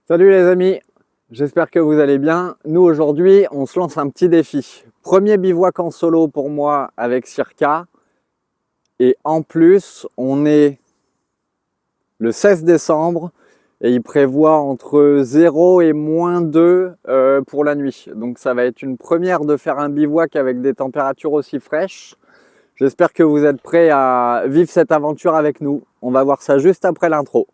Salut les amis, j'espère que vous allez bien. Nous aujourd'hui, on se lance un petit défi. Premier bivouac en solo pour moi avec Circa. Et en plus, on est le 16 décembre et il prévoit entre 0 et -2 pour la nuit. Donc ça va être une première de faire un bivouac avec des températures aussi fraîches. J'espère que vous êtes prêts à vivre cette aventure avec nous. On va voir ça juste après l'intro.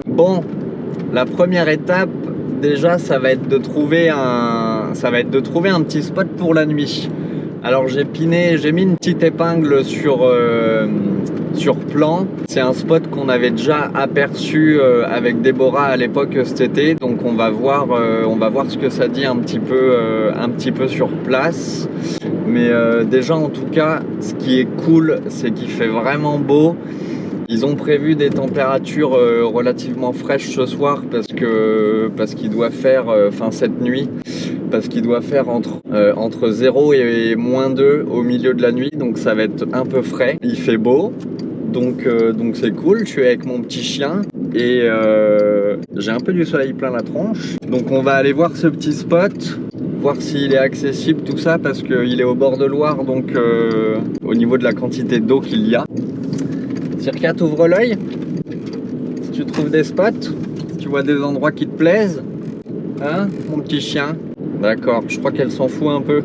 Bon, la première étape, déjà, ça va être de trouver un petit spot pour la nuit. Alors j'ai mis une petite épingle sur Plan. C'est un spot qu'on avait déjà aperçu avec Déborah à l'époque cet été. Donc on va voir ce que ça dit un petit peu sur place. Mais déjà en tout cas, ce qui est cool, c'est qu'il fait vraiment beau. Ils ont prévu des températures relativement fraîches ce soir parce qu'il doit faire, cette nuit, parce qu'il doit faire entre 0 et -2 au milieu de la nuit, donc ça va être un peu frais. Il fait beau, donc c'est cool. Je suis avec mon petit chien et j'ai un peu du soleil plein la tronche. Donc on va aller voir ce petit spot, voir s'il est accessible, tout ça, parce qu'il est au bord de Loire, donc au niveau de la quantité d'eau qu'il y a. Circa, t'ouvres l'œil. Si tu trouves des spots, si tu vois des endroits qui te plaisent, hein, mon petit chien. D'accord, je crois qu'elle s'en fout un peu.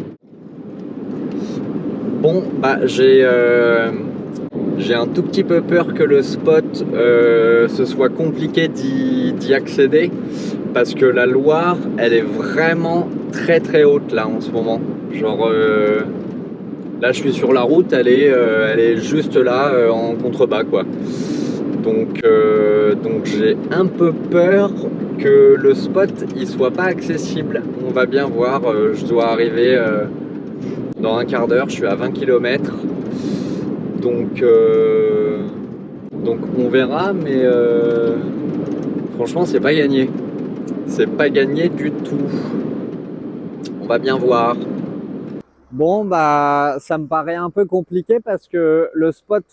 Bon, bah j'ai un tout petit peu peur que le spot ce soit compliqué d'y accéder, parce que la Loire, elle est vraiment très très haute là en ce moment. Genre là, je suis sur la route, elle est juste là en contrebas, quoi. Donc j'ai un peu peur que le spot il soit pas accessible. On va bien voir. Je dois arriver dans un quart d'heure. Je suis à 20 km. Donc on verra, mais franchement, c'est pas gagné. C'est pas gagné du tout. On va bien voir. Bon, bah, ça me paraît un peu compliqué parce que le spot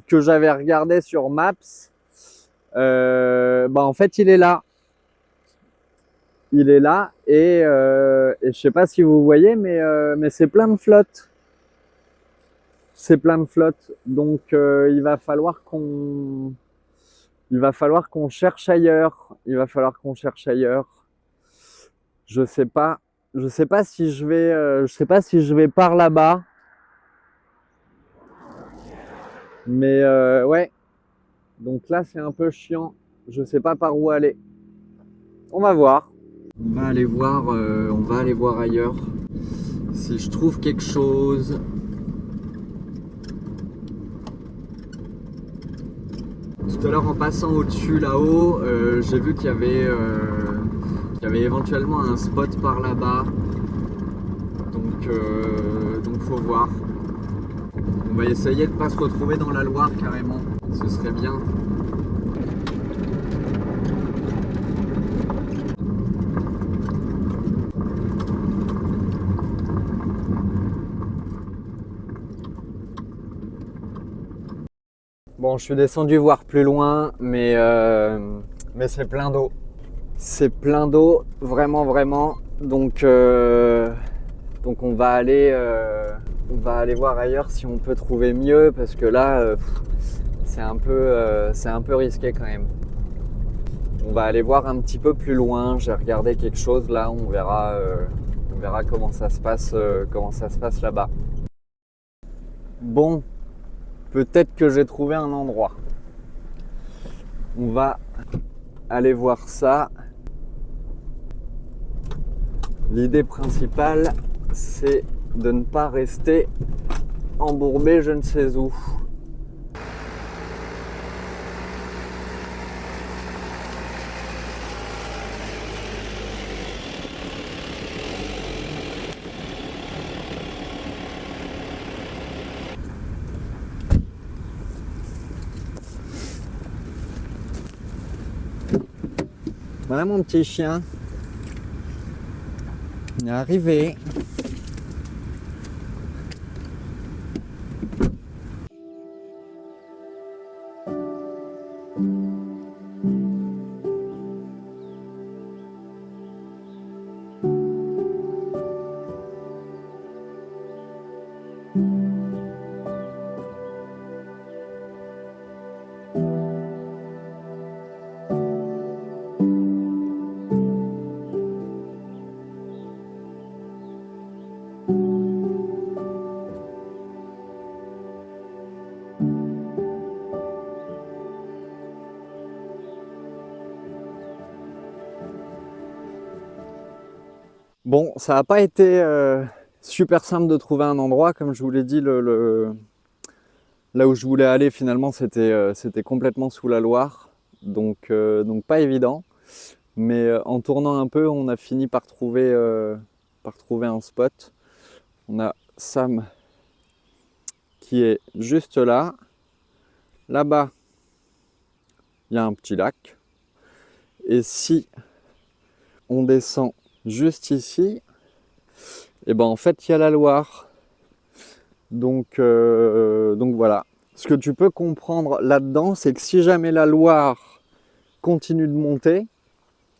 que j'avais regardé sur Maps, bah, en fait, il est là. Il est là et je sais pas si vous voyez, mais c'est plein de flotte. C'est plein de flotte. Donc, il va falloir qu'on cherche ailleurs. Il va falloir qu'on cherche ailleurs. Je sais pas. Je sais pas si je vais par là-bas. Mais ouais. Donc là, c'est un peu chiant. Je sais pas par où aller. On va voir. On va aller voir ailleurs. Si je trouve quelque chose. Tout à l'heure, en passant au-dessus là-haut, j'ai vu qu'il y avait éventuellement un spot par là-bas. Donc faut voir. On va essayer de ne pas se retrouver dans la Loire carrément. Ce serait bien. Bon, je suis descendu voir plus loin, mais c'est plein d'eau. C'est plein d'eau, vraiment, vraiment. Donc on va aller voir ailleurs si on peut trouver mieux, parce que là, c'est un peu risqué quand même. On va aller voir un petit peu plus loin. J'ai regardé quelque chose là, on verra comment ça se passe là-bas. Bon, peut-être que j'ai trouvé un endroit. On va aller voir ça. L'idée principale, c'est de ne pas rester embourbé je ne sais où. Voilà mon petit chien. On est arrivé. Bon, ça n'a pas été super simple de trouver un endroit. Comme je vous l'ai dit, là où je voulais aller finalement c'était complètement sous la Loire. Donc pas évident. Mais en tournant un peu, on a fini par trouver un spot. On a Sam qui est juste là. Là-bas, il y a un petit lac. Et si on descend juste ici, et ben en fait il y a la Loire. Donc voilà. Ce que tu peux comprendre là-dedans, c'est que si jamais la Loire continue de monter,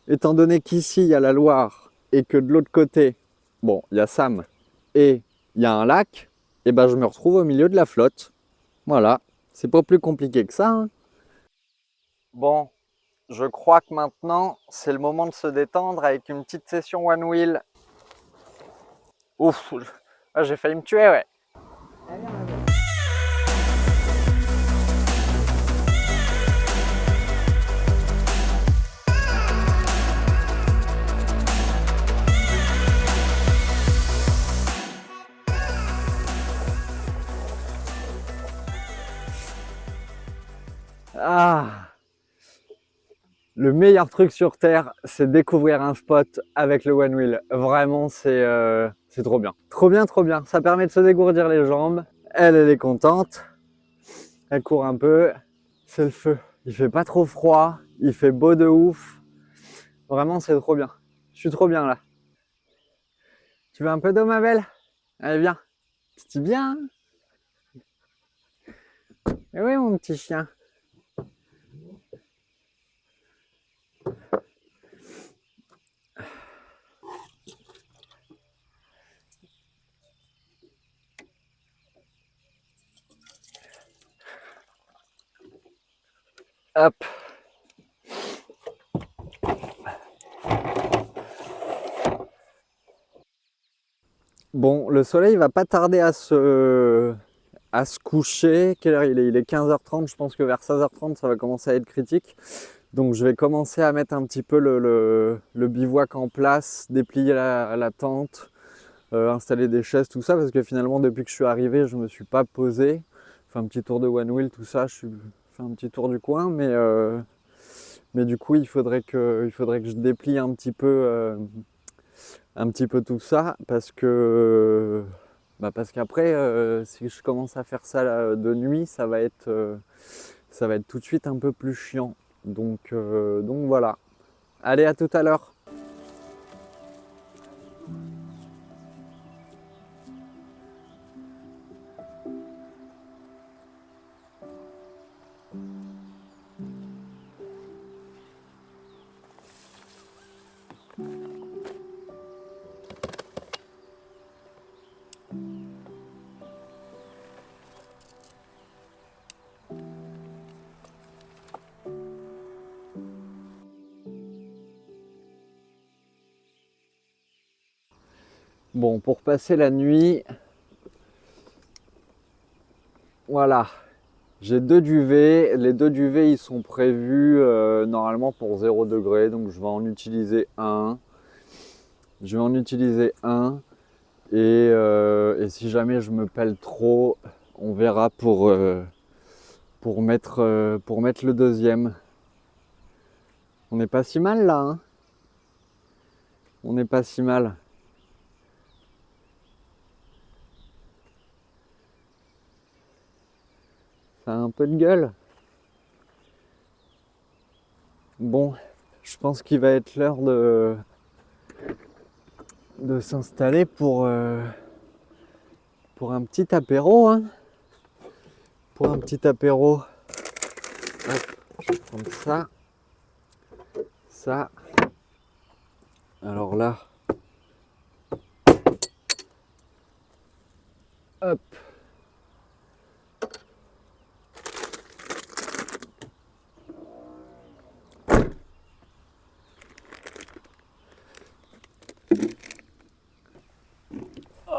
étant donné qu'ici il y a la Loire et que de l'autre côté, bon, il y a Sam et il y a un lac, et ben je me retrouve au milieu de la flotte. Voilà, c'est pas plus compliqué que ça, hein. Bon, je crois que maintenant c'est le moment de se détendre avec une petite session one wheel. Ouf, j'ai failli me tuer, ouais. Ah, le meilleur truc sur Terre, c'est découvrir un spot avec le one wheel. Vraiment, c'est trop bien. Trop bien, trop bien. Ça permet de se dégourdir les jambes. Elle est contente. Elle court un peu. C'est le feu. Il fait pas trop froid. Il fait beau de ouf. Vraiment, c'est trop bien. Je suis trop bien là. Tu veux un peu d'eau, ma belle? Allez, viens. Tu dis bien? Eh oui, mon petit chien. Hop. Bon, le soleil va pas tarder à se coucher. Quelle heure il est? Il est 15h30. Je pense que vers 16h30, ça va commencer à être critique. Donc je vais commencer à mettre un petit peu le bivouac en place, déplier la tente, installer des chaises, tout ça, parce que finalement depuis que je suis arrivé, je me suis pas posé. Fait un petit tour de one wheel, tout ça, je suis fait un petit tour du coin, mais du coup il faudrait que je déplie un petit peu tout ça, parce qu'après si je commence à faire ça là, de nuit, ça va être tout de suite un peu plus chiant. Donc voilà. Allez, à tout à l'heure. Bon, pour passer la nuit, voilà. J'ai deux duvets. Les deux duvets, ils sont prévus normalement pour 0 degré. Donc je vais en utiliser un. Et si jamais je me pèle trop, on verra pour mettre le deuxième. On n'est pas si mal là, hein. On n'est pas si mal. Ça a un peu de gueule. Bon, Je pense qu'il va être l'heure de s'installer pour un petit apéro. Hein. Pour un petit apéro. Hop, je vais prendre ça. Ça. Alors là. Hop.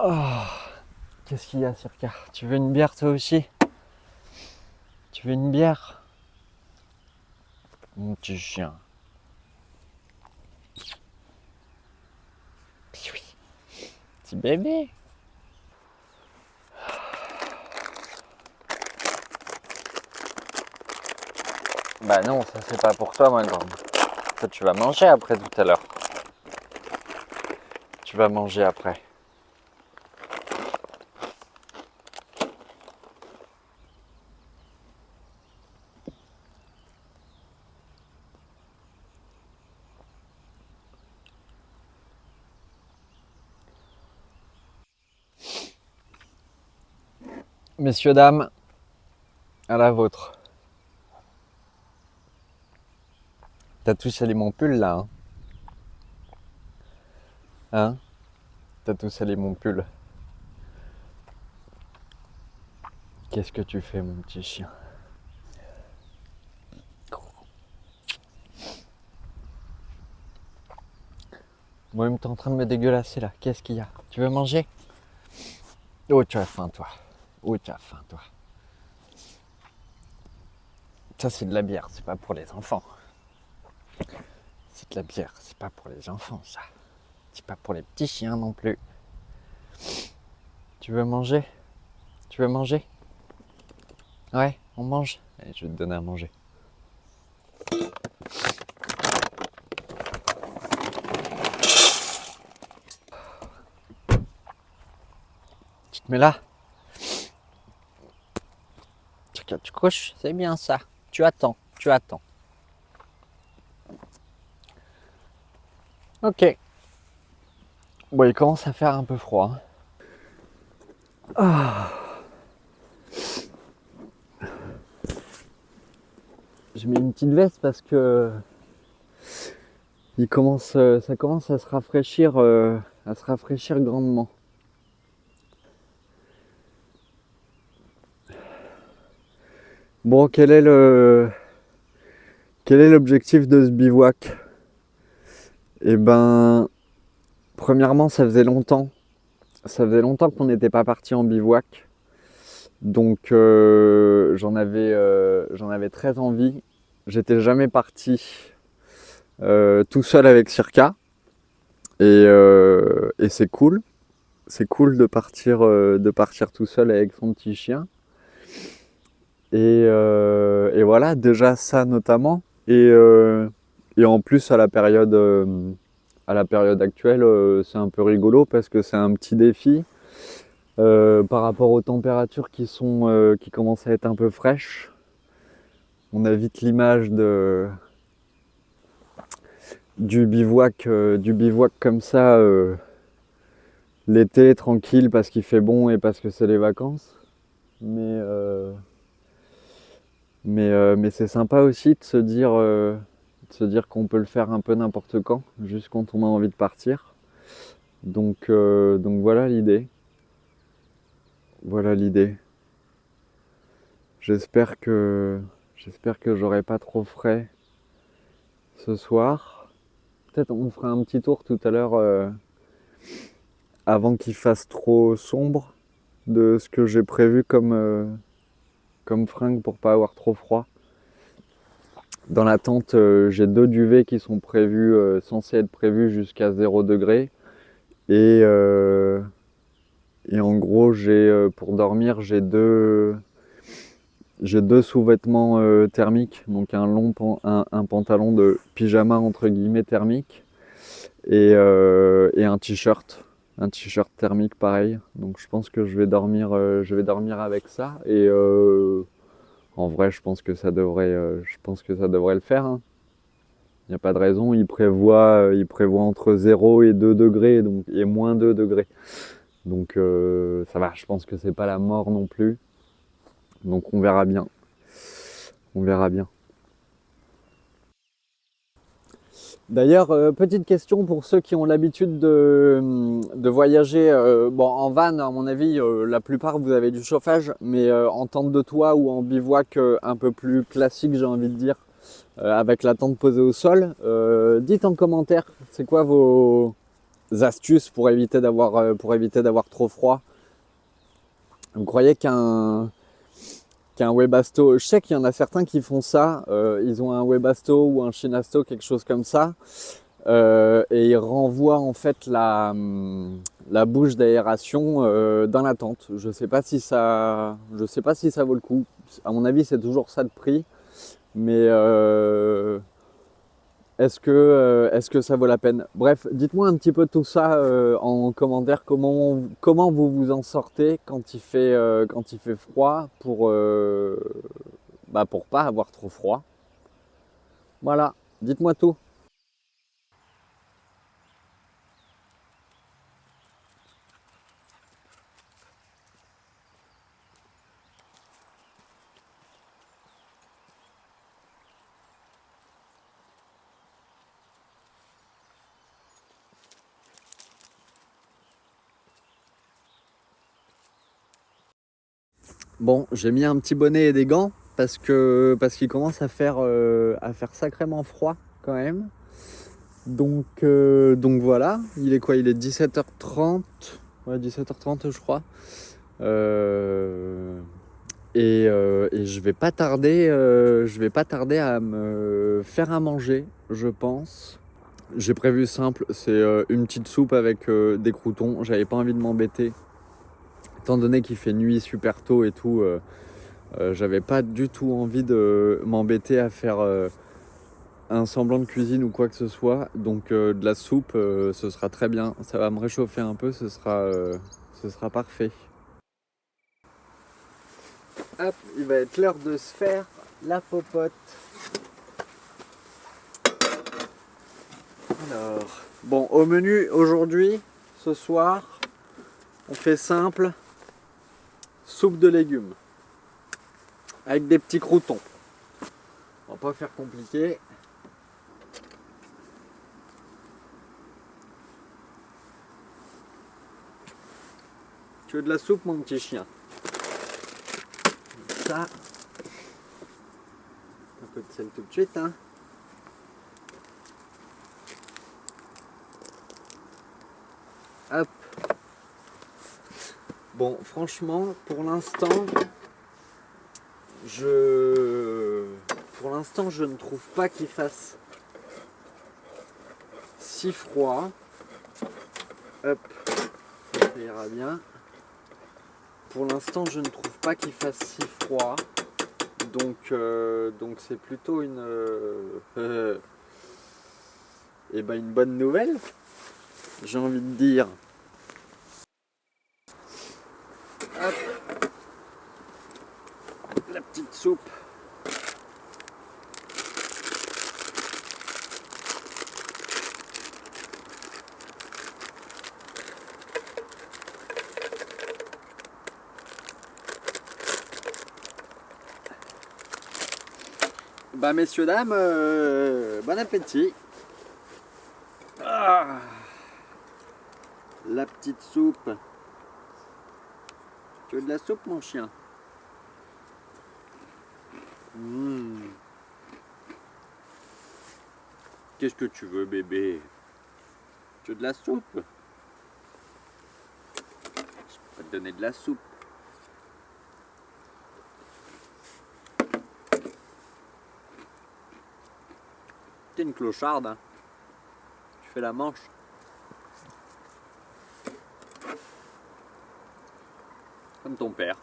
Oh, qu'est-ce qu'il y a, Circa? Tu veux une bière toi aussi? Tu veux une bière? Mon petit chien. Petit bébé. Bah non, ça c'est pas pour toi, ma grande. Toi, tu vas manger après tout à l'heure. Tu vas manger après. Messieurs, dames, à la vôtre. T'as tout salé mon pull là, hein? Hein? T'as tout salé mon pull. Qu'est-ce que tu fais, mon petit chien? Moi-même, t'es en train de me dégueulasser là. Qu'est-ce qu'il y a? Tu veux manger? Oh, tu as faim, toi. Oh, tu as faim, toi. Ça, c'est de la bière, c'est pas pour les enfants. C'est de la bière, c'est pas pour les enfants, ça. C'est pas pour les petits chiens non plus. Tu veux manger? Tu veux manger? Ouais, on mange? Allez, je vais te donner à manger. Tu te mets là? Tu couches? C'est bien ça. Tu attends, tu attends. Ok. Bon, il commence à faire un peu froid. Ah. Je mets une petite veste parce que ça commence à se rafraîchir grandement. Bon, quel est l'objectif de ce bivouac? Eh ben, premièrement, ça faisait longtemps qu'on n'était pas parti en bivouac. Donc j'en avais très envie. J'étais jamais parti tout seul avec Circa. Et c'est cool. C'est cool de partir tout seul avec son petit chien. Et voilà, déjà ça notamment. Et en plus à la période actuelle, c'est un peu rigolo parce que c'est un petit défi. Par rapport aux températures qui commencent à être un peu fraîches, on a vite l'image du bivouac comme ça, l'été tranquille parce qu'il fait bon et parce que c'est les vacances. Mais c'est sympa aussi de se dire qu'on peut le faire un peu n'importe quand, juste quand on a envie de partir. Donc voilà l'idée. Voilà l'idée. J'espère que j'aurai pas trop frais ce soir. Peut-être on fera un petit tour tout à l'heure avant qu'il fasse trop sombre de ce que j'ai prévu comme fringue pour pas avoir trop froid. Dans la tente, j'ai 2 duvets qui sont censés être prévus jusqu'à 0 degré. Et en gros, pour dormir, j'ai deux sous-vêtements thermiques, donc un pantalon de pyjama entre guillemets thermique et un t-shirt thermique pareil. Donc je pense que je vais dormir avec ça et en vrai je pense que ça devrait le faire. Hein. Il n'y a pas de raison, il prévoit entre 0 et 2 degrés, donc, et moins 2 degrés. Donc ça va, je pense que c'est pas la mort non plus. Donc on verra bien. On verra bien. D'ailleurs, petite question pour ceux qui ont l'habitude de voyager en van, à mon avis, la plupart vous avez du chauffage, mais en tente de toit ou en bivouac un peu plus classique, j'ai envie de dire, avec la tente posée au sol, dites en commentaire, c'est quoi vos astuces pour éviter d'avoir trop froid? Vous croyez qu'un Webasto, je sais qu'il y en a certains qui font ça, ils ont un Webasto ou un Shinasto, quelque chose comme ça, et ils renvoient en fait la bouche d'aération dans la tente. Je sais pas si ça vaut le coup. À mon avis, c'est toujours ça de prix, mais est-ce que ça vaut la peine? Bref, dites-moi un petit peu tout ça en commentaire, comment vous vous en sortez quand il fait froid pour pas avoir trop froid. Voilà, dites-moi tout. Bon, j'ai mis un petit bonnet et des gants parce qu'il commence à faire sacrément froid quand même. Donc voilà, il est quoi? Il est 17h30. Ouais, 17h30 je crois. Et je vais pas tarder à me faire à manger, je pense. J'ai prévu simple, c'est une petite soupe avec des croûtons. J'avais pas envie de m'embêter. Étant donné qu'il fait nuit super tôt et tout, j'avais pas du tout envie de m'embêter à faire un semblant de cuisine ou quoi que ce soit. Donc de la soupe, ce sera très bien. Ça va me réchauffer un peu, ce sera parfait. Hop, il va être l'heure de se faire la popote. Alors, bon, au menu aujourd'hui, ce soir, on fait simple, soupe de légumes avec des petits croûtons. On va pas faire compliqué. Tu veux de la soupe, mon petit chien? Ça, un peu de sel tout de suite, hein. Hop. Bon, franchement, pour l'instant, je ne trouve pas qu'il fasse si froid. Hop, ça ira bien. Pour l'instant, je ne trouve pas qu'il fasse si froid. Donc c'est plutôt une bonne nouvelle, j'ai envie de dire. Hop. La petite soupe. Messieurs, dames, bon appétit. Ah, la petite soupe. Tu veux de la soupe, mon chien? Qu'est-ce que tu veux, bébé? Tu veux de la soupe? Je peux te donner de la soupe. T'es une clocharde, hein. Tu fais la manche. Comme ton père.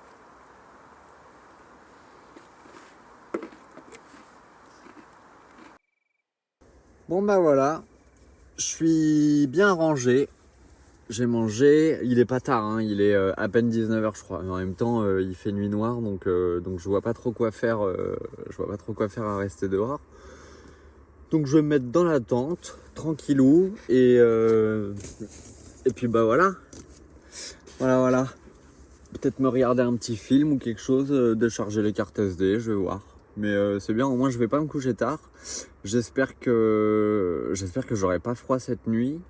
Bon voilà, je suis bien rangé. J'ai mangé, il est pas tard, hein, il est à peine 19h je crois. Mais en même temps, il fait nuit noire, donc je vois pas trop quoi faire. Je vois pas trop quoi faire à rester dehors. Donc je vais me mettre dans la tente, tranquillou, et puis bah voilà. Voilà. Peut-être me regarder un petit film ou quelque chose, décharger les cartes SD, je vais voir. Mais c'est bien, au moins je vais pas me coucher tard. J'espère que j'aurai pas froid cette nuit.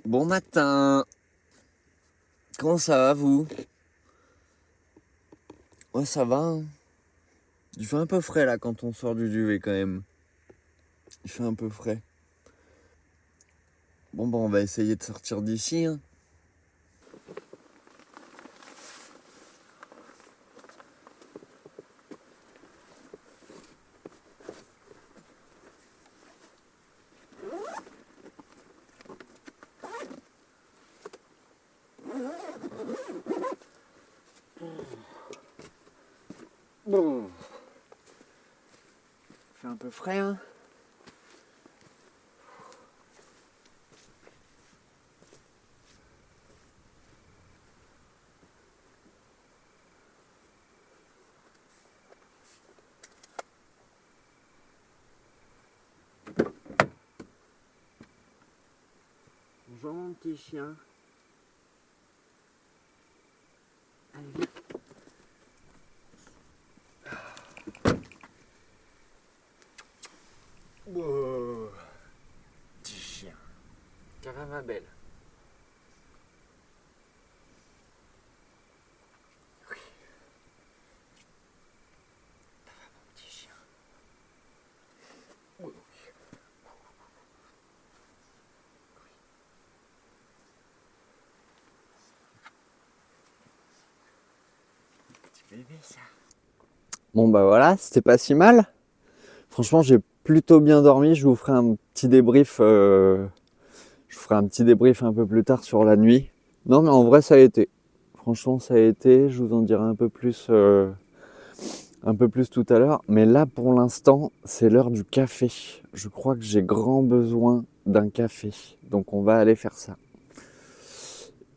Bon matin. Comment ça va vous? Ouais, ça va, hein. Il fait un peu frais là quand on sort du duvet quand même. Il fait un peu frais. Bon bah on va essayer de sortir d'ici, hein. Bon. Il fait un peu frais, hein. Bonjour mon petit chien. Allez, viens. Wow. Petit chien. Ça va ma belle? Oui. Ça va mon petit chien? Oui. Petit bébé ça. Bon bah voilà, c'était pas si mal. Franchement, j'ai plutôt bien dormi. Je vous ferai un petit débrief. Je vous ferai un petit débrief un peu plus tard sur la nuit. Non, mais en vrai, ça a été. Franchement, ça a été. Je vous en dirai un peu plus tout à l'heure. Mais là, pour l'instant, c'est l'heure du café. Je crois que j'ai grand besoin d'un café. Donc, on va aller faire ça.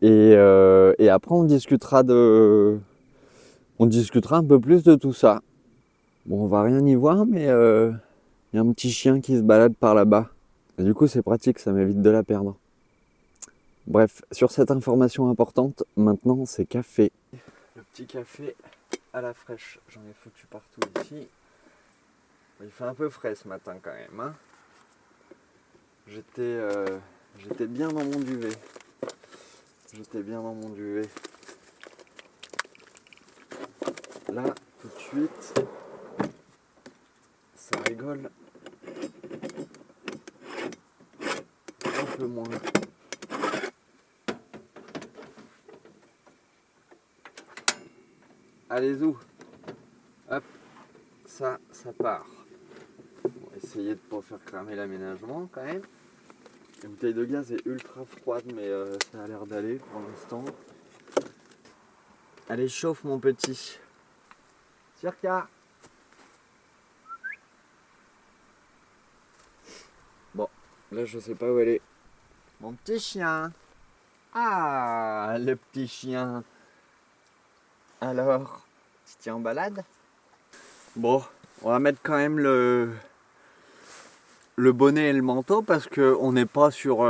Et après, on discutera un peu plus de tout ça. Bon, on va rien y voir, mais y a un petit chien qui se balade par là-bas. Et du coup, c'est pratique, ça m'évite de la perdre. Bref, sur cette information importante, maintenant c'est café. Le petit café à la fraîche, j'en ai foutu partout ici. Il fait un peu frais ce matin quand même, hein. J'étais bien dans mon duvet. Là, tout de suite, ça rigole un peu moins. Allez, zou. Hop, ça part. On va essayer de ne pas faire cramer l'aménagement quand même. La bouteille de gaz est ultra froide, mais ça a l'air d'aller pour l'instant. Allez, chauffe mon petit. Circa. Bon, là je sais pas où elle est. Mon petit chien. Ah, le petit chien. Alors, tu t'es en balade? Bon, on va mettre quand même le bonnet et le manteau parce qu'on n'est pas sur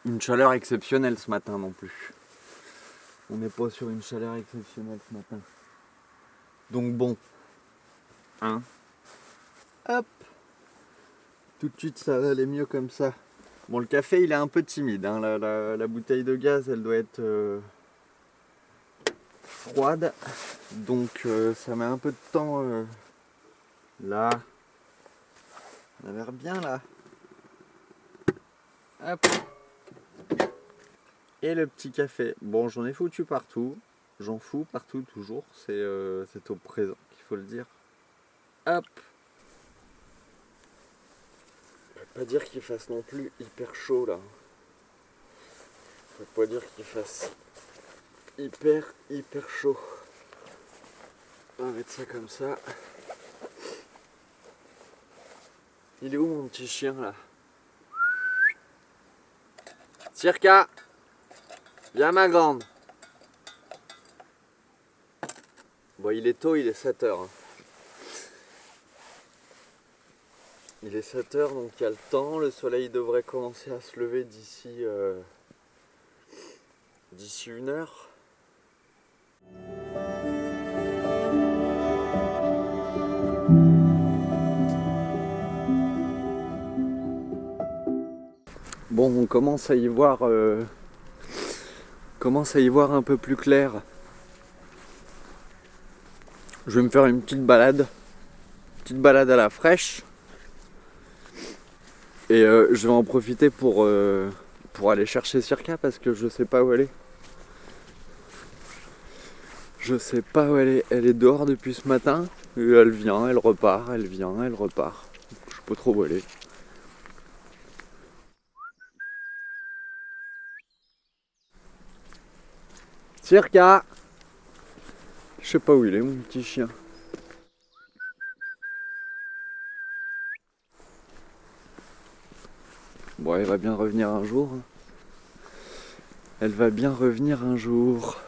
une chaleur exceptionnelle ce matin non plus. On n'est pas sur une chaleur exceptionnelle ce matin. Donc bon, hein. Hop. Tout de suite ça va aller mieux comme ça. Bon, le café il est un peu timide, hein. La bouteille de gaz elle doit être froide. Donc ça met un peu de temps là. On a l'air bien là. Hop. Et le petit café. Bon, j'en ai foutu partout. J'en fous partout toujours. C'est au présent qu'il faut le dire. Hop. Je ne peux pas dire qu'il fasse non plus hyper chaud là. Je ne peux pas dire qu'il fasse hyper chaud. On va mettre ça comme ça. Il est où mon petit chien là? Circa. Viens ma grande. Bon, il est tôt, il est 7h. Il est 7 h, donc il y a le temps. Le soleil devrait commencer à se lever d'ici 1 heure. Bon, on commence à y voir un peu plus clair. Je vais me faire une petite balade à la fraîche. Et je vais en profiter pour aller chercher Circa parce que je sais pas où elle est. Je sais pas où elle est. Elle est dehors depuis ce matin. Et elle vient, elle repart, elle vient, elle repart. Je sais pas trop où elle est. Circa! Je sais pas où il est, mon petit chien. Bon, elle va bien revenir un jour. Elle va bien revenir un jour.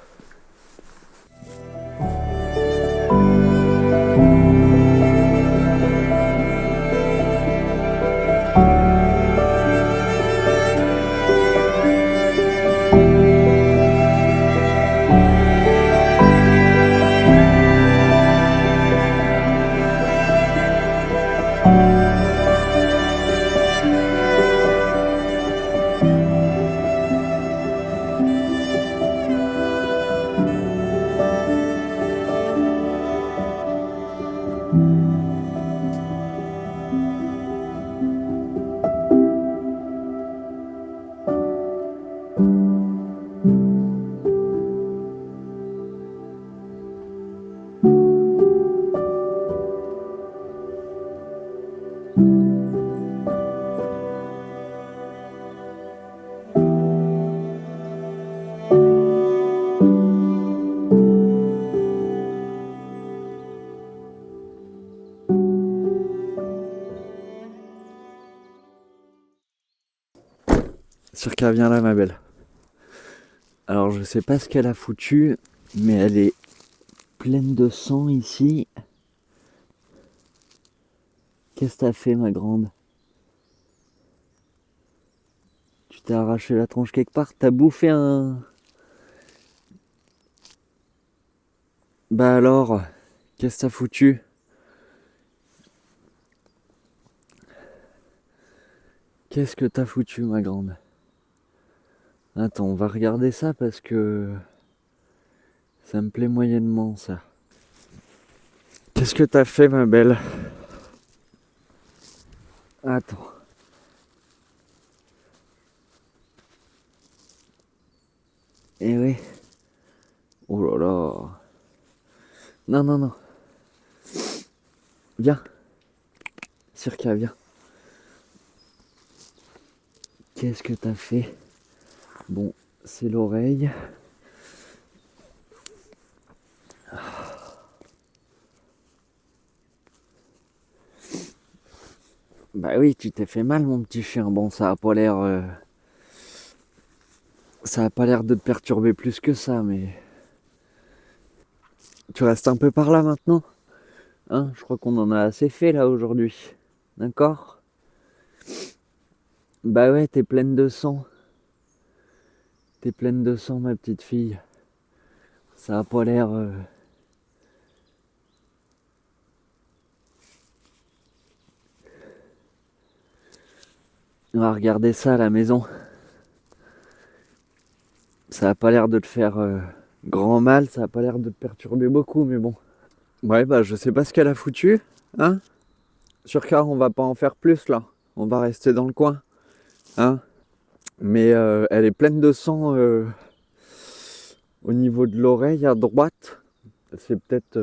Circa, viens là, ma belle. Alors, je sais pas ce qu'elle a foutu, mais elle est pleine de sang ici. Qu'est-ce que t'as fait, ma grande? Tu t'es arraché la tronche quelque part? T'as bouffé un... Bah alors, qu'est-ce que t'as foutu? Qu'est-ce que t'as foutu, ma grande? Attends, on va regarder ça parce que ça me plaît moyennement, ça. Qu'est-ce que t'as fait, ma belle? Attends. Eh oui. Oh là là. Non, non, non. Viens. Circa, viens. Qu'est-ce que t'as fait? Bon, c'est l'oreille. Bah oui, tu t'es fait mal, mon petit chien. Bon, ça a pas l'air... Ça a pas l'air de te perturber plus que ça, mais... Tu restes un peu par là maintenant? Hein, je crois qu'on en a assez fait là aujourd'hui. D'accord? Bah ouais, t'es pleine de sang. T'es pleine de sang, ma petite fille. Ça a pas l'air... On va regarder ça à la maison. Ça a pas l'air de te faire grand mal, ça a pas l'air de te perturber beaucoup, mais bon. Ouais, bah je sais pas ce qu'elle a foutu, hein? Sur car on va pas en faire plus là. On va rester dans le coin, hein? Mais elle est pleine de sang au niveau de l'oreille à droite. C'est peut-être,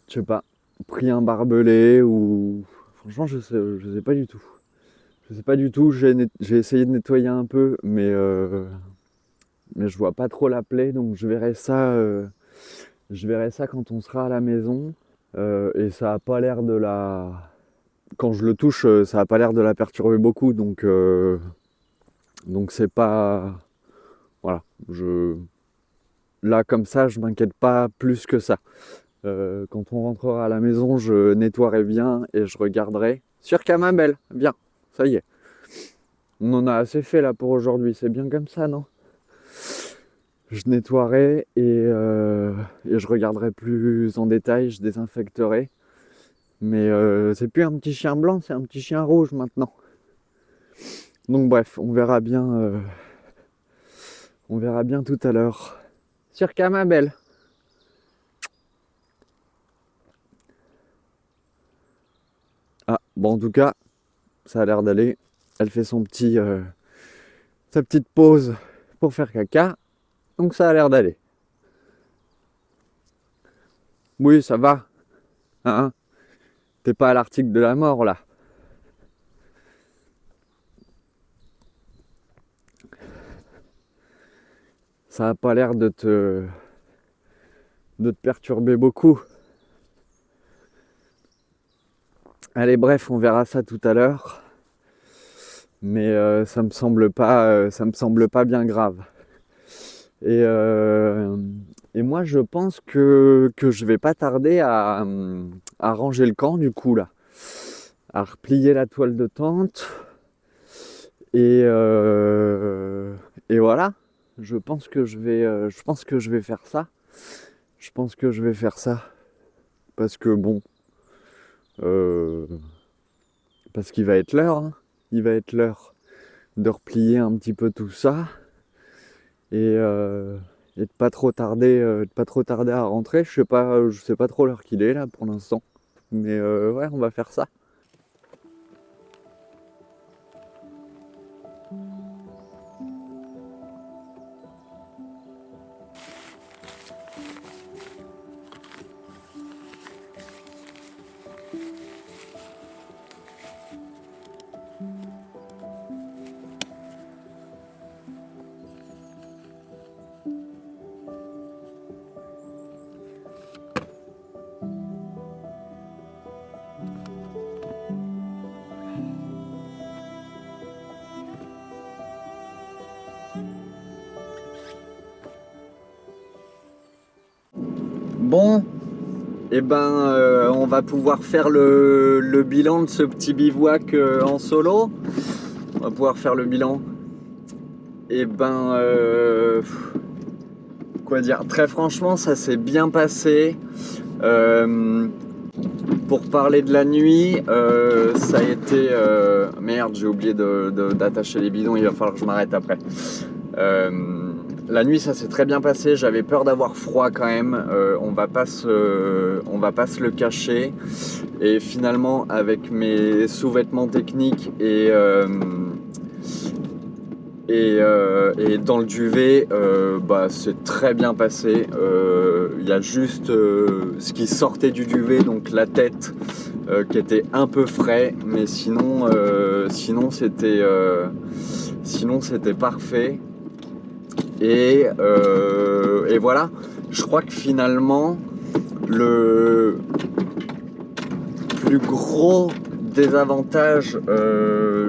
je sais pas, pris un barbelé ou... Franchement, je sais pas du tout. Je sais pas du tout, j'ai essayé de nettoyer un peu, mais je vois pas trop la plaie, donc je verrai ça quand on sera à la maison. Et ça a pas l'air de la... Quand je le touche, ça a pas l'air de la perturber beaucoup, donc c'est pas... Voilà, là comme ça, je m'inquiète pas plus que ça. Quand on rentrera à la maison, je nettoierai bien et je regarderai Sur Camabelle, bien, ça y est. On en a assez fait là pour aujourd'hui, c'est bien comme ça, non? Je nettoierai et je regarderai plus en détail, je désinfecterai. Mais c'est plus un petit chien blanc, c'est un petit chien rouge maintenant. Donc bref, on verra bien tout à l'heure. Sur Camabelle. Ah, bon en tout cas, ça a l'air d'aller. Elle fait sa petite pause pour faire caca. Donc ça a l'air d'aller. Oui, ça va. Hein? T'es pas à l'article de la mort là. Ça a pas l'air de te perturber beaucoup. Allez, bref, on verra ça tout à l'heure. Mais ça me semble pas bien grave. Et moi, je pense que je vais pas tarder à ranger le camp du coup là, à replier la toile de tente. Et voilà. Je pense que je vais faire ça. Je pense que je vais faire ça parce que bon, parce qu'il va être l'heure. Hein. Il va être l'heure de replier un petit peu tout ça et de pas trop tarder à rentrer. Je sais pas trop l'heure qu'il est là pour l'instant, mais ouais, on va faire ça. Bon, et ben on va pouvoir faire le bilan de ce petit bivouac en solo. On va pouvoir faire le bilan. Et ben quoi dire, très franchement ça s'est bien passé. Pour parler de la nuit, ça a été merde, j'ai oublié d'attacher les bidons, il va falloir que je m'arrête après. La nuit ça s'est très bien passé, j'avais peur d'avoir froid quand même, on va pas se le cacher. Et finalement avec mes sous-vêtements techniques et dans le duvet, bah, c'est très bien passé. Il y a juste ce qui sortait du duvet, donc la tête qui était un peu frais, mais sinon c'était parfait. Et voilà, je crois que finalement le plus gros désavantage,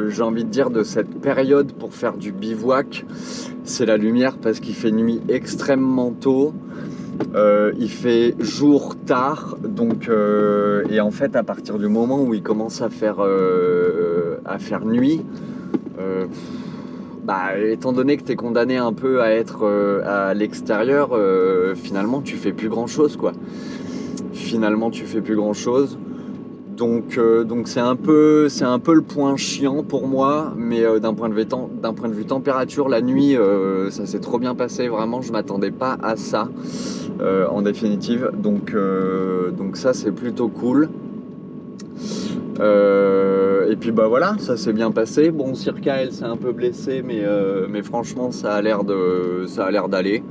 j'ai envie de dire, de cette période pour faire du bivouac, c'est la lumière, parce qu'il fait nuit extrêmement tôt, il fait jour tard, donc et en fait à partir du moment où il commence à faire nuit, bah, étant donné que tu es condamné un peu à être à l'extérieur, finalement tu fais plus grand chose quoi. Donc c'est un peu le point chiant pour moi, mais d'un point de vue température, la nuit ça s'est trop bien passé, vraiment je m'attendais pas à ça en définitive, donc ça c'est plutôt cool. Et puis bah voilà, ça s'est bien passé. Bon, Circa elle s'est un peu blessée, mais franchement ça a l'air d'aller.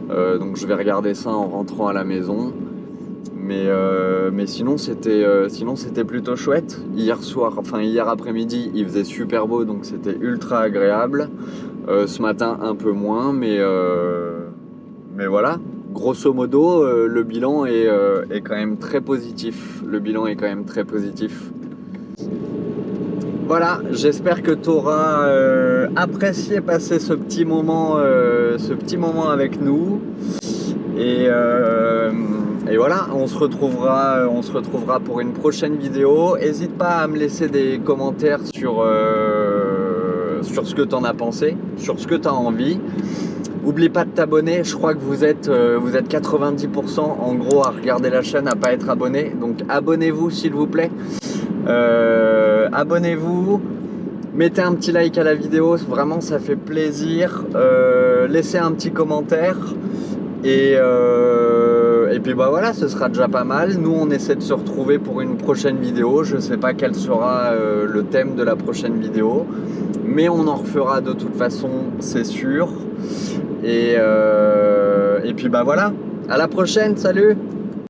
Donc je vais regarder ça en rentrant à la maison. Mais sinon c'était plutôt chouette. Hier après-midi il faisait super beau, donc c'était ultra agréable. Ce matin un peu moins, mais voilà. Grosso modo, le bilan est quand même très positif. Voilà, j'espère que tu auras apprécié passer ce petit moment avec nous. Et Et voilà, on se retrouvera pour une prochaine vidéo. N'hésite pas à me laisser des commentaires sur ce que tu en as pensé, sur ce que tu as envie. Oublie pas de t'abonner, je crois que vous êtes 90% en gros à regarder la chaîne, à pas être abonné. Donc abonnez-vous s'il vous plaît. Abonnez-vous, mettez un petit like à la vidéo, vraiment ça fait plaisir. Laissez un petit commentaire. Et puis bah voilà, ce sera déjà pas mal. Nous on essaie de se retrouver pour une prochaine vidéo. Je sais pas quel sera le thème de la prochaine vidéo, mais on en refera de toute façon, c'est sûr. Et puis bah voilà, à la prochaine, salut!